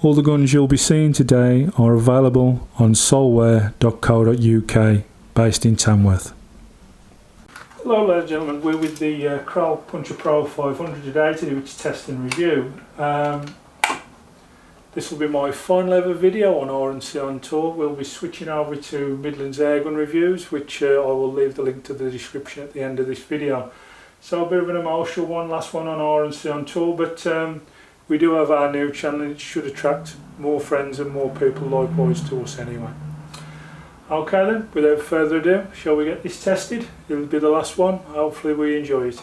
All the guns you'll be seeing today are available on solware.co.uk, based in Tamworth. Hello ladies and gentlemen, we're with the Kral Pro 500 today to do its test and review. This will be my final ever video on R&C on tour. We'll be switching over to Midlands airgun reviews, which I will leave the link to the description at the end of this video. So a bit of an emotional one, last one on R&C on tour, but we do have our new channel and it should attract more friends and more people likewise to us anyway. Okay then, without further ado, shall we get this tested? It'll be the last one, hopefully we enjoy it.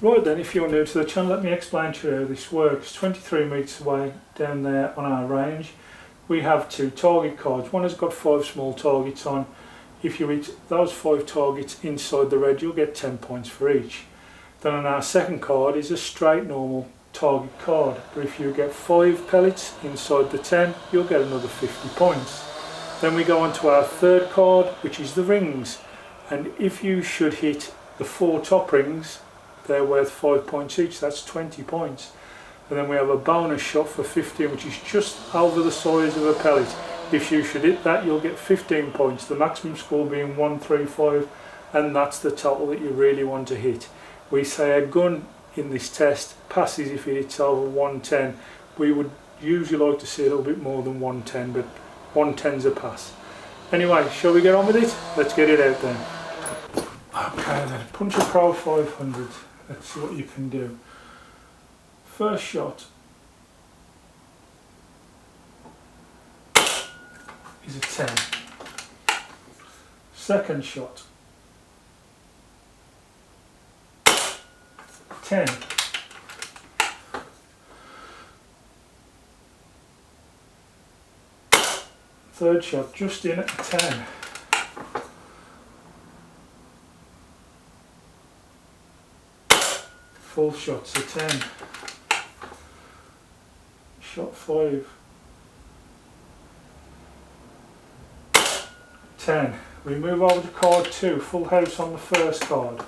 Right then, if you're new to the channel, let me explain to you how this works. 23 metres away down there on our range, we have 2 target cards. One has got 5 small targets on. If you hit those 5 targets inside the red, you'll get 10 points for each. Then on our second card is a straight normal target card, but if you get 5 pellets inside the 10, you'll get another 50 points. Then we go on to our third card, which is the rings, and if you should hit the 4 top rings, they're worth 5 points each, that's 20 points. And then we have a bonus shot for 15, which is just over the size of a pellet. If you should hit that, you'll get 15 points, the maximum score being 135, and that's the total that you really want to hit. We say a gun in this test passes if it hits over 110. We would usually like to see a little bit more than 110, but 110's a pass. Anyway, shall we get on with it? Let's get it out then. Okay then, Pro 500. Let's see what you can do. First shot is a 10. Second shot, 10. Third shot just in at the 10. Full shots a 10. Shot 5. 10. We move over to card 2, full house on the first card.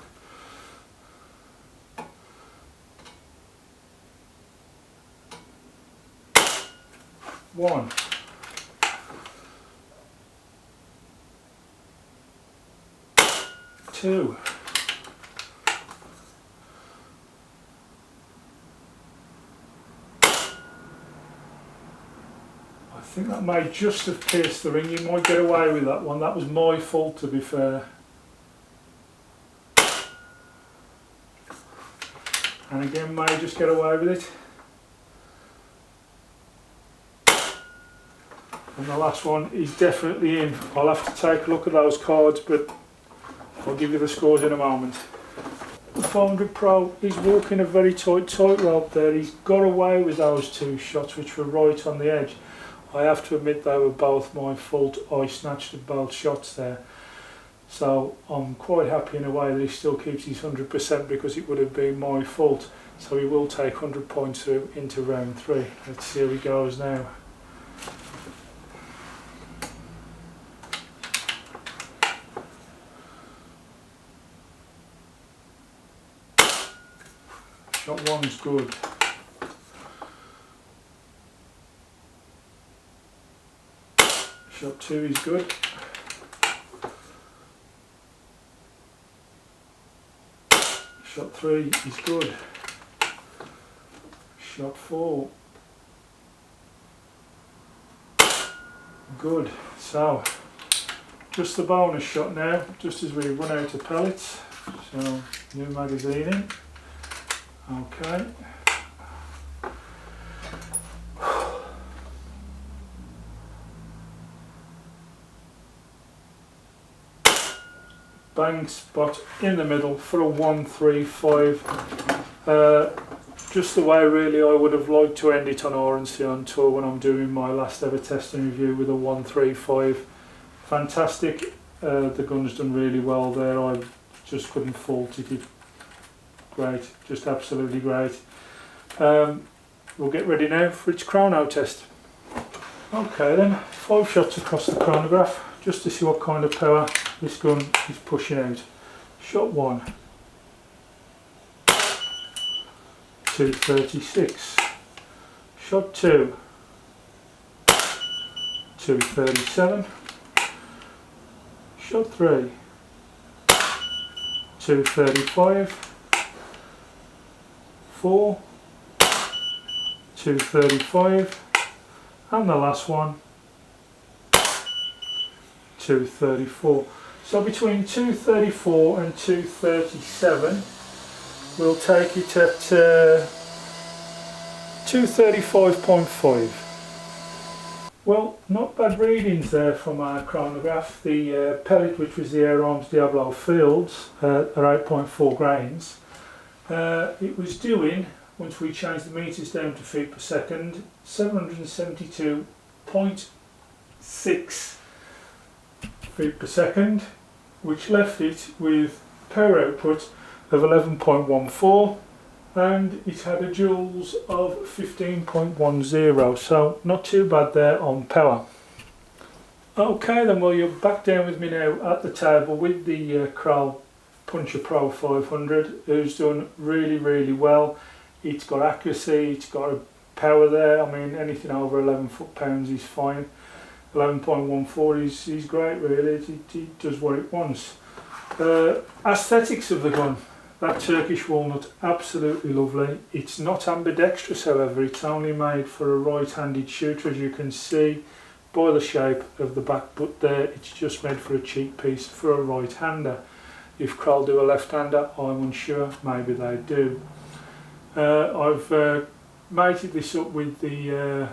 1. 2. I think that may just have pierced the ring. You might get away with that one. That was my fault, to be fair. And again, may just get away with it. And the last one is definitely in. I'll have to take a look at those cards, but I'll give you the scores in a moment. The 500 Pro is walking a very tight tightrope there. He's got away with those 2 shots which were right on the edge. I have to admit they were both my fault. I snatched at both shots there. So I'm quite happy in a way that he still keeps his 100%, because it would have been my fault. So he will take 100 points through into round 3. Let's see how he goes now. Shot 1's good. Shot 2 is good. Shot 3 is good. Shot 4. Good. So, just the bonus shot now, just as we run out of pellets. So, new magazine in. Okay. Bang spot in the middle for a 135. Just the way really I would have liked to end it on R&C on tour when I'm doing my last ever testing review with a 135. Fantastic. The gun's done really well there. I just couldn't fault it. Great, just absolutely great. We'll get ready now for its chrono test. Okay then, 5 shots across the chronograph just to see what kind of power this gun is pushing out. Shot 1, 236. Shot 2, 237, shot 3, 235, 4, 235, and the last one 234. So between 234 and 237 we'll take it at 235.5. Well, not bad readings there from our chronograph. The pellet, which was the Air Arms Diablo Fields at 8.4 grains, it was doing, once we changed the meters down to feet per second, 772.6 feet per second, which left it with power output of 11.14, and it had a joules of 15.10, so not too bad there on power. Okay then, well, you're back down with me now at the table with the Kral Pro 500, who's done really well. It's got accuracy, it's got a power there. I mean, anything over 11 foot-pounds is fine. 11.14 is great really, it does what it wants. Aesthetics of the gun. That Turkish walnut, absolutely lovely. It's not ambidextrous, however, it's only made for a right-handed shooter, as you can see by the shape of the back butt there. It's just made for a cheek piece for a right-hander. If Kral do a left-hander, I'm unsure, maybe they do. I've mated this up with the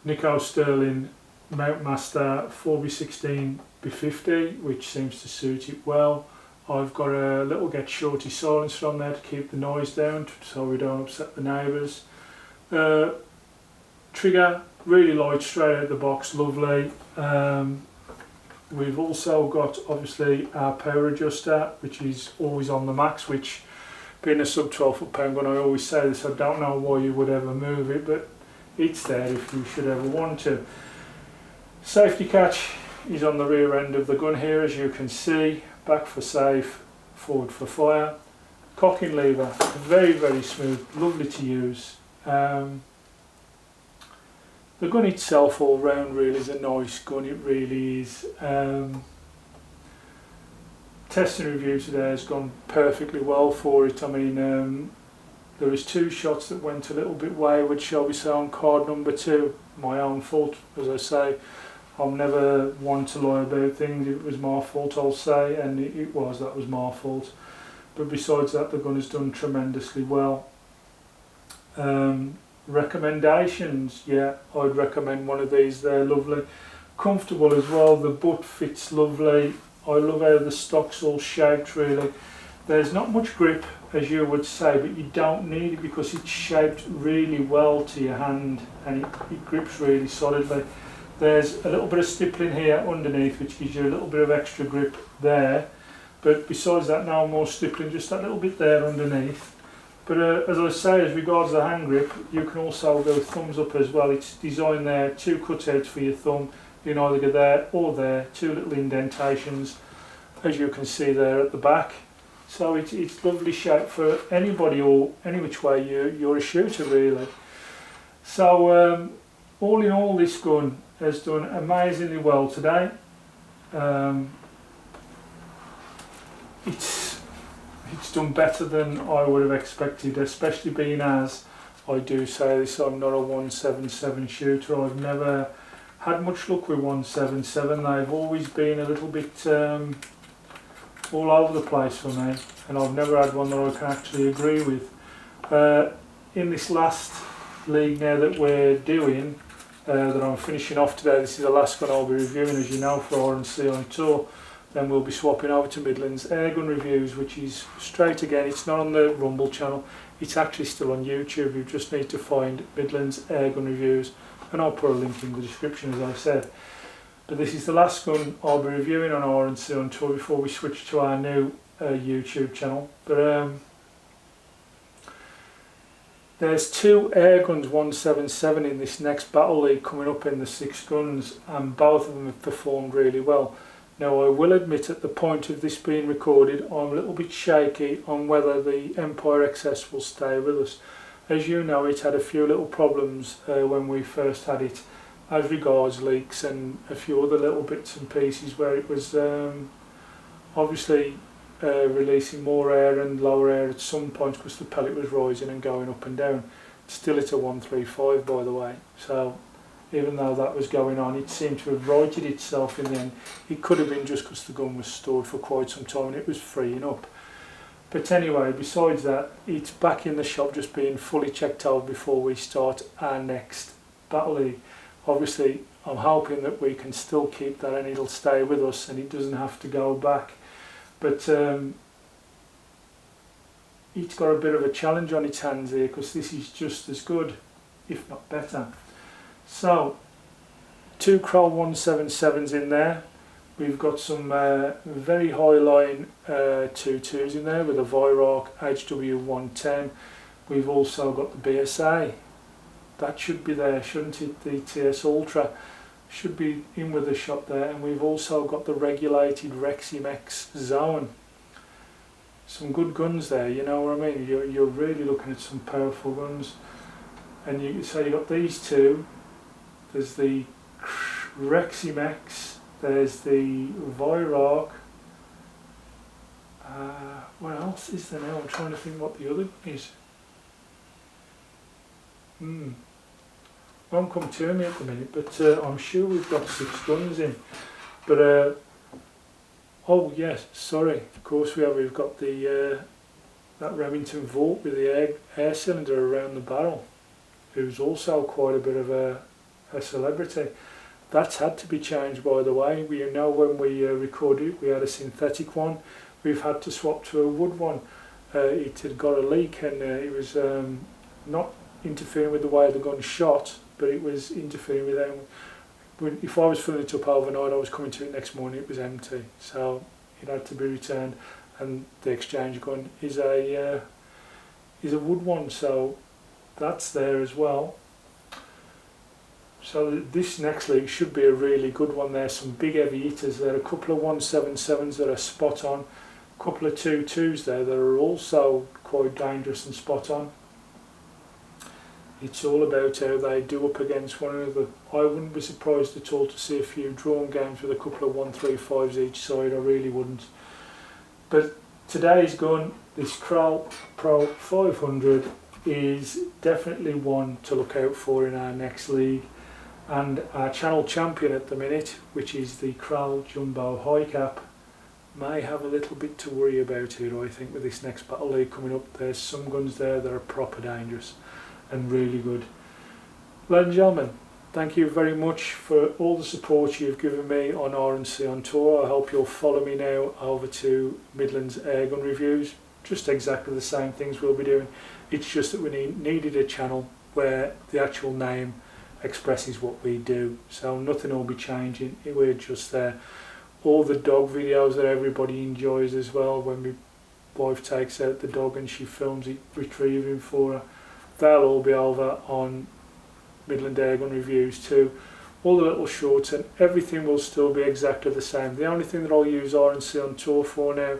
Nico Sterling Mountmaster 4x16x50, which seems to suit it well. I've got a little Get Shorty silencer on there to keep the noise down so we don't upset the neighbours. Trigger, really light, straight out the box, lovely. We've also got obviously our power adjuster, which is always on the max, which being a sub 12 foot-pound gun, I always say this, I don't know why you would ever move it, but it's there if you should ever want to. Safety catch is on the rear end of the gun here, as you can see. Back for safe, forward for fire. Cocking lever, very smooth, lovely to use. The gun itself all round really is a nice gun, it really is. Testing review today has gone perfectly well for it. I mean, there was 2 shots that went a little bit wayward, shall we say, on card number 2. My own fault, as I say. I'm never one to lie about things. It was my fault, I'll say, and that was my fault. But besides that, the gun has done tremendously well. Recommendations, yeah, I'd recommend one of these. They're lovely, comfortable as well. The butt fits lovely. I love how the stock's all shaped really. There's not much grip, as you would say, but you don't need it because it's shaped really well to your hand and it grips really solidly. There's a little bit of stippling here underneath, which gives you a little bit of extra grip there, but besides that, no more stippling, just that little bit there underneath. But as I say, as regards the hand grip, you can also go thumbs up as well. It's designed there, 2 cutouts for your thumb. You can either go there or there, 2 little indentations, as you can see there at the back. So it's lovely shape for anybody or any which way you're a shooter really. So all in all, this gun has done amazingly well today. It's done better than I would have expected, especially being as, I do say this, I'm not a 177 shooter. I've never had much luck with 177. They've always been a little bit all over the place for me, and I've never had one that I can actually agree with. In this last league now that we're doing, that I'm finishing off today, this is the last one I'll be reviewing, as you know, for R&C on tour. Then we'll be swapping over to Midlands Airgun Reviews, which is straight again, it's not on the Rumble channel, it's actually still on YouTube. You just need to find Midlands Airgun Reviews, and I'll put a link in the description, as I said. But this is the last gun I'll be reviewing on R&C on tour before we switch to our new YouTube channel. But there's 2 Airguns 177 in this next battle league coming up in the 6 guns, and both of them have performed really well. Now, I will admit, at the point of this being recorded, I'm a little bit shaky on whether the Empire XS will stay with us. As you know, it had a few little problems when we first had it, as regards leaks and a few other little bits and pieces where it was obviously releasing more air and lower air at some points because the pellet was rising and going up and down. Still it's a 135 by the way, so even though that was going on, it seemed to have righted itself in the end. It could have been just because the gun was stored for quite some time and it was freeing up. But anyway, besides that, it's back in the shop just being fully checked out before we start our next Battle League. Obviously, I'm hoping that we can still keep that and it'll stay with us and it doesn't have to go back. But it's got a bit of a challenge on its hands here because this is just as good, if not better. So, 2 Kral 177s in there. We've got some very high line 22s in there with a Viroc HW110. We've also got the BSA. That should be there, shouldn't it? The TS Ultra should be in with the shot there. And we've also got the regulated Reximex Zone. Some good guns there, you know what I mean? You're really looking at some powerful guns. And so you've got these two. There's the Reximex, there's the Viroc. What else is there now? I'm trying to think what the other one is. Won't come to me at the minute, but I'm sure we've got 6 guns in. But oh yes, sorry. Of course we have. We've got the that Remington Vault with the air cylinder around the barrel, who's also quite a bit of a celebrity. That's had to be changed, by the way. We know when we recorded it, we had a synthetic one. We've had to swap to a wood one. It had got a leak and it was not interfering with the way the gun shot, but it was interfering with them. If I was filling it up overnight, I was coming to it next morning, it was empty. So it had to be returned, and the exchange gun is a wood one, so that's there as well. So this next league should be a really good one. There's some big heavy hitters there, a couple of 177s that are spot on, a couple of 22s there that are also quite dangerous and spot on. It's all about how they do up against one another. I wouldn't be surprised at all to see a few drawn games with a couple of 135s each side, I really wouldn't. But today's gun, this Kral Pro 500, is definitely one to look out for in our next league. And our channel champion at the minute, which is the Kral Jumbo High Cap, may have a little bit to worry about here, I think, with this next Battle League coming up. There's some guns there that are proper dangerous and really good. Ladies and gentlemen, thank you very much for all the support you've given me on R&C on Tour. I hope you'll follow me now over to Midlands Airgun Reviews. Just exactly the same things we'll be doing. It's just that we needed a channel where the actual name expresses what we do, so nothing will be changing. We're just there. All the dog videos that everybody enjoys as well, when my wife takes out the dog and she films it retrieving for her, they'll all be over on Midland Airgun Reviews too. All the little shorts and everything will still be exactly the same. The only thing that I'll use R&C on Tour for now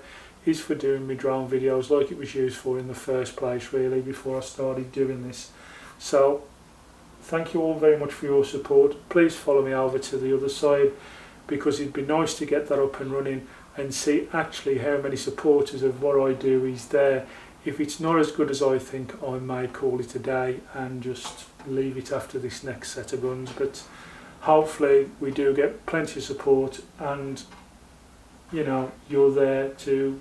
is for doing my drone videos like it was used for in the first place, really, before I started doing this. So thank you all very much for your support. Please follow me over to the other side, because it'd be nice to get that up and running and see actually how many supporters of what I do is there. If it's not as good as I think, I may call it a day and just leave it after this next set of guns. But hopefully we do get plenty of support, and you know, you're there to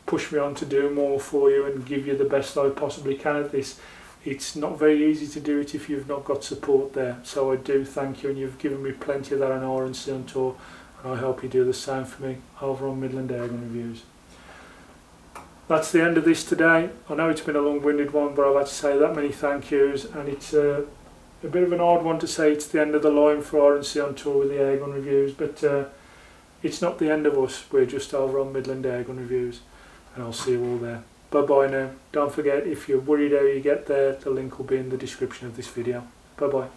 push me on to do more for you and give you the best I possibly can at this. It's not very easy to do it if you've not got support there, so I do thank you, and you've given me plenty of that on R&C on Tour, and I hope you do the same for me over on Midland Airgun Reviews. That's the end of this today. I know it's been a long-winded one, but I've had to say that many thank yous, and it's a bit of an odd one to say it's the end of the line for R&C on Tour with the Airgun Reviews, but it's not the end of us. We're just over on Midland Airgun Reviews, and I'll see you all there. Bye bye now. Don't forget, if you're worried how you get there, the link will be in the description of this video. Bye bye.